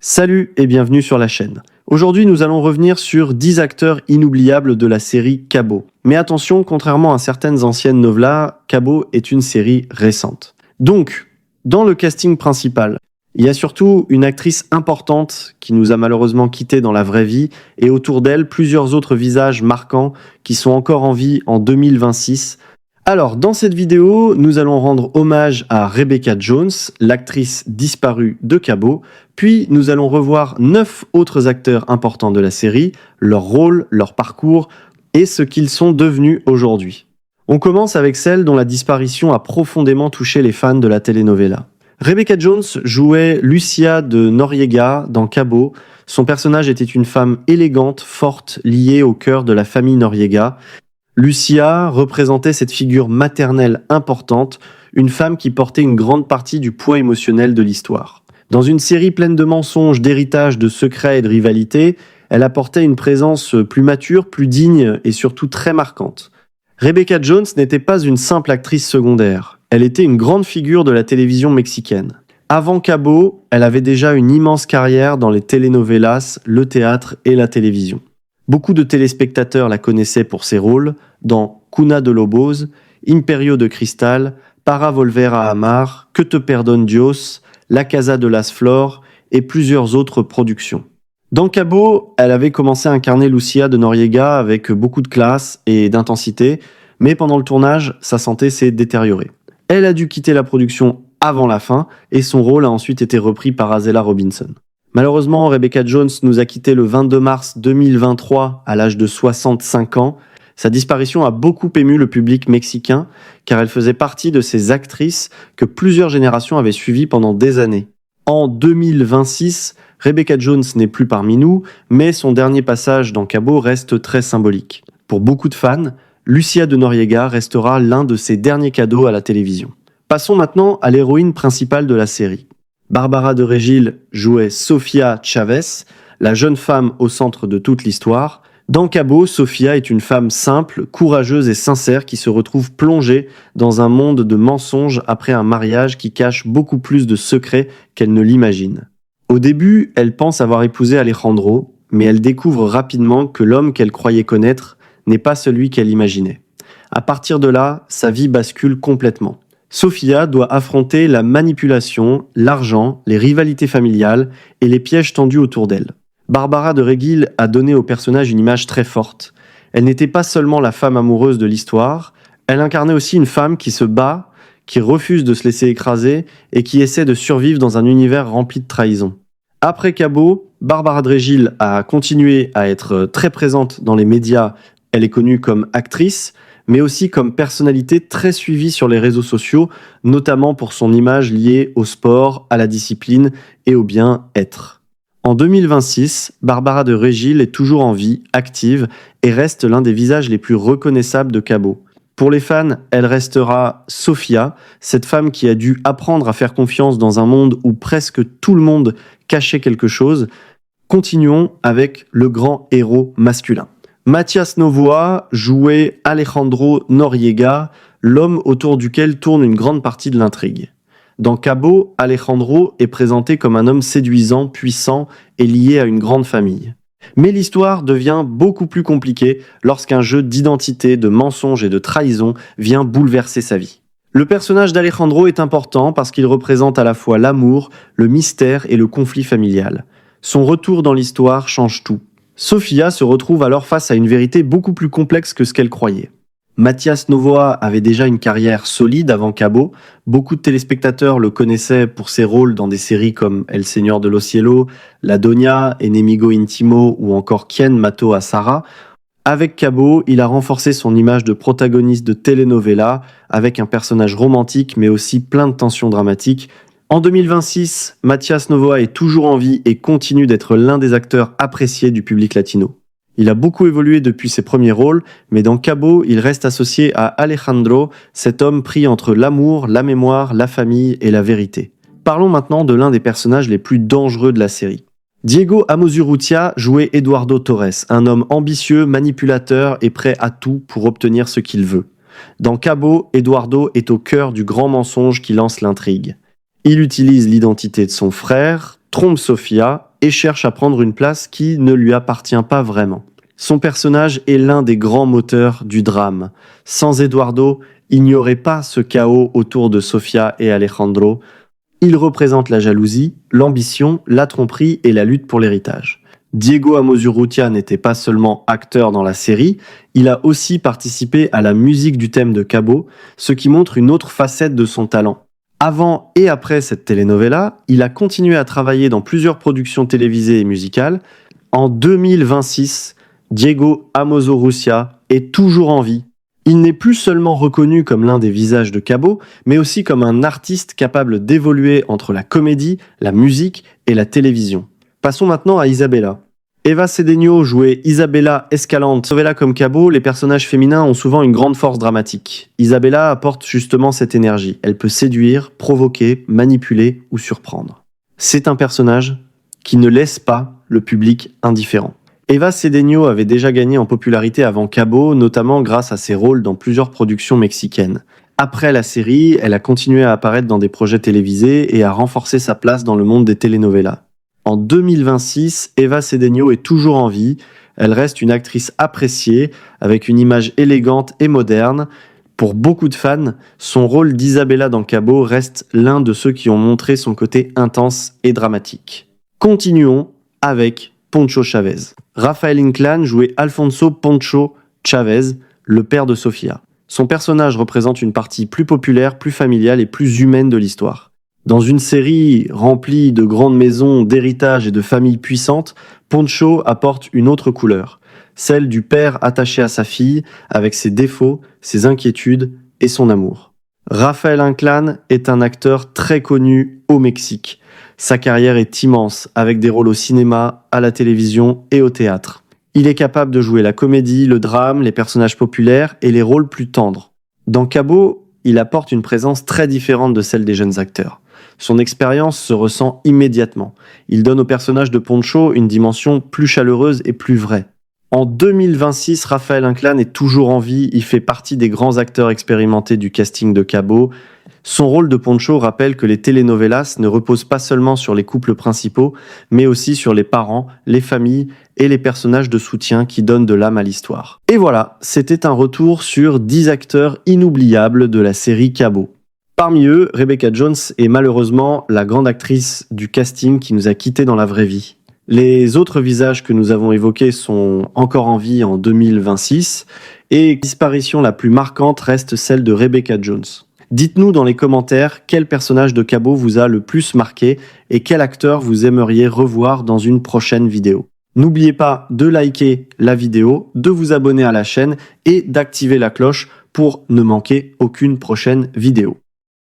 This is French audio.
Salut et bienvenue sur la chaîne. Aujourd'hui, nous allons revenir sur 10 acteurs inoubliables de la série Cabo. Mais attention, contrairement à certaines anciennes novelas, Cabo est une série récente. Donc, dans le casting principal, il y a surtout une actrice importante qui nous a malheureusement quittés dans la vraie vie et autour d'elle plusieurs autres visages marquants qui sont encore en vie en 2026. Alors, dans cette vidéo, nous allons rendre hommage à Rebecca Jones, l'actrice disparue de Cabo, puis nous allons revoir 9 autres acteurs importants de la série, leur rôle, leur parcours et ce qu'ils sont devenus aujourd'hui. On commence avec celle dont la disparition a profondément touché les fans de la telenovela. Rebecca Jones jouait Lucia de Noriega dans Cabo. Son personnage était une femme élégante, forte, liée au cœur de la famille Noriega. Lucia représentait cette figure maternelle importante, une femme qui portait une grande partie du poids émotionnel de l'histoire. Dans une série pleine de mensonges, d'héritage, de secrets et de rivalités, elle apportait une présence plus mature, plus digne et surtout très marquante. Rebecca Jones n'était pas une simple actrice secondaire, elle était une grande figure de la télévision mexicaine. Avant Cabo, elle avait déjà une immense carrière dans les telenovelas, le théâtre et la télévision. Beaucoup de téléspectateurs la connaissaient pour ses rôles dans Cuna de Lobos, Imperio de Cristal, Para volver a amar, Que te perdone Dios, La Casa de las Flores et plusieurs autres productions. Dans Cabo, elle avait commencé à incarner Lucia de Noriega avec beaucoup de classe et d'intensité, mais pendant le tournage, sa santé s'est détériorée. Elle a dû quitter la production avant la fin et son rôle a ensuite été repris par Azela Robinson. Malheureusement, Rebecca Jones nous a quittés le 22 mars 2023 à l'âge de 65 ans. Sa disparition a beaucoup ému le public mexicain car elle faisait partie de ces actrices que plusieurs générations avaient suivies pendant des années. En 2026, Rebecca Jones n'est plus parmi nous, mais son dernier passage dans Cabo reste très symbolique. Pour beaucoup de fans, Lucia de Noriega restera l'un de ses derniers cadeaux à la télévision. Passons maintenant à l'héroïne principale de la série. Barbara de Regil jouait Sofia Chavez, la jeune femme au centre de toute l'histoire. Dans Cabo, Sofia est une femme simple, courageuse et sincère qui se retrouve plongée dans un monde de mensonges après un mariage qui cache beaucoup plus de secrets qu'elle ne l'imagine. Au début, elle pense avoir épousé Alejandro, mais elle découvre rapidement que l'homme qu'elle croyait connaître n'est pas celui qu'elle imaginait. À partir de là, sa vie bascule complètement. Sofia doit affronter la manipulation, l'argent, les rivalités familiales et les pièges tendus autour d'elle. Barbara de Regil a donné au personnage une image très forte. Elle n'était pas seulement la femme amoureuse de l'histoire, elle incarnait aussi une femme qui se bat, qui refuse de se laisser écraser et qui essaie de survivre dans un univers rempli de trahison. Après Cabo, Barbara de Regil a continué à être très présente dans les médias. Elle est connue comme actrice, mais aussi comme personnalité très suivie sur les réseaux sociaux, notamment pour son image liée au sport, à la discipline et au bien-être. En 2026, Barbara de Regil est toujours en vie, active, et reste l'un des visages les plus reconnaissables de Cabo. Pour les fans, elle restera Sofia, cette femme qui a dû apprendre à faire confiance dans un monde où presque tout le monde cachait quelque chose. Continuons avec le grand héros masculin. Matías Novoa jouait Alejandro Noriega, l'homme autour duquel tourne une grande partie de l'intrigue. Dans Cabo, Alejandro est présenté comme un homme séduisant, puissant et lié à une grande famille. Mais l'histoire devient beaucoup plus compliquée lorsqu'un jeu d'identité, de mensonges et de trahison vient bouleverser sa vie. Le personnage d'Alejandro est important parce qu'il représente à la fois l'amour, le mystère et le conflit familial. Son retour dans l'histoire change tout. Sofia se retrouve alors face à une vérité beaucoup plus complexe que ce qu'elle croyait. Matías Novoa avait déjà une carrière solide avant Cabo. Beaucoup de téléspectateurs le connaissaient pour ses rôles dans des séries comme El Señor de los Cielos, La Doña, Enemigo Intimo ou encore Quien mató a Sara. Avec Cabo, il a renforcé son image de protagoniste de telenovela avec un personnage romantique mais aussi plein de tensions dramatiques. En 2026, Matías Novoa est toujours en vie et continue d'être l'un des acteurs appréciés du public latino. Il a beaucoup évolué depuis ses premiers rôles, mais dans Cabo, il reste associé à Alejandro, cet homme pris entre l'amour, la mémoire, la famille et la vérité. Parlons maintenant de l'un des personnages les plus dangereux de la série. Diego Amouzurrutia jouait Eduardo Torres, un homme ambitieux, manipulateur et prêt à tout pour obtenir ce qu'il veut. Dans Cabo, Eduardo est au cœur du grand mensonge qui lance l'intrigue. Il utilise l'identité de son frère, trompe Sofia et cherche à prendre une place qui ne lui appartient pas vraiment. Son personnage est l'un des grands moteurs du drame. Sans Eduardo, il n'y aurait pas ce chaos autour de Sofia et Alejandro. Il représente la jalousie, l'ambition, la tromperie et la lutte pour l'héritage. Diego Amozurrutia n'était pas seulement acteur dans la série, il a aussi participé à la musique du thème de Cabo, ce qui montre une autre facette de son talent. Avant et après cette telenovela, il a continué à travailler dans plusieurs productions télévisées et musicales. En 2026, Diego Amozurrutia est toujours en vie. Il n'est plus seulement reconnu comme l'un des visages de Cabo, mais aussi comme un artiste capable d'évoluer entre la comédie, la musique et la télévision. Passons maintenant à Isabela. Eva Cedeno jouait Isabela Escalante. Novella comme Cabo, les personnages féminins ont souvent une grande force dramatique. Isabela apporte justement cette énergie. Elle peut séduire, provoquer, manipuler ou surprendre. C'est un personnage qui ne laisse pas le public indifférent. Eva Cedeno avait déjà gagné en popularité avant Cabo, notamment grâce à ses rôles dans plusieurs productions mexicaines. Après la série, elle a continué à apparaître dans des projets télévisés et à renforcer sa place dans le monde des telenovelas. En 2026, Eva Cedeno est toujours en vie. Elle reste une actrice appréciée, avec une image élégante et moderne. Pour beaucoup de fans, son rôle d'Isabela dans Cabo reste l'un de ceux qui ont montré son côté intense et dramatique. Continuons avec Poncho Chavez. Rafael Inclán jouait Alfonso Poncho Chavez, le père de Sofia. Son personnage représente une partie plus populaire, plus familiale et plus humaine de l'histoire. Dans une série remplie de grandes maisons, d'héritage et de familles puissantes, Poncho apporte une autre couleur, celle du père attaché à sa fille, avec ses défauts, ses inquiétudes et son amour. Rafael Inclán est un acteur très connu au Mexique. Sa carrière est immense, avec des rôles au cinéma, à la télévision et au théâtre. Il est capable de jouer la comédie, le drame, les personnages populaires et les rôles plus tendres. Dans Cabo, il apporte une présence très différente de celle des jeunes acteurs. Son expérience se ressent immédiatement. Il donne au personnage de Poncho une dimension plus chaleureuse et plus vraie. En 2026, Rafael Inclán est toujours en vie, il fait partie des grands acteurs expérimentés du casting de Cabo. Son rôle de Poncho rappelle que les telenovelas ne reposent pas seulement sur les couples principaux, mais aussi sur les parents, les familles et les personnages de soutien qui donnent de l'âme à l'histoire. Et voilà, c'était un retour sur 10 acteurs inoubliables de la série Cabo. Parmi eux, Rebecca Jones est malheureusement la grande actrice du casting qui nous a quittés dans la vraie vie. Les autres visages que nous avons évoqués sont encore en vie en 2026 et la disparition la plus marquante reste celle de Rebecca Jones. Dites-nous dans les commentaires quel personnage de Cabo vous a le plus marqué et quel acteur vous aimeriez revoir dans une prochaine vidéo. N'oubliez pas de liker la vidéo, de vous abonner à la chaîne et d'activer la cloche pour ne manquer aucune prochaine vidéo.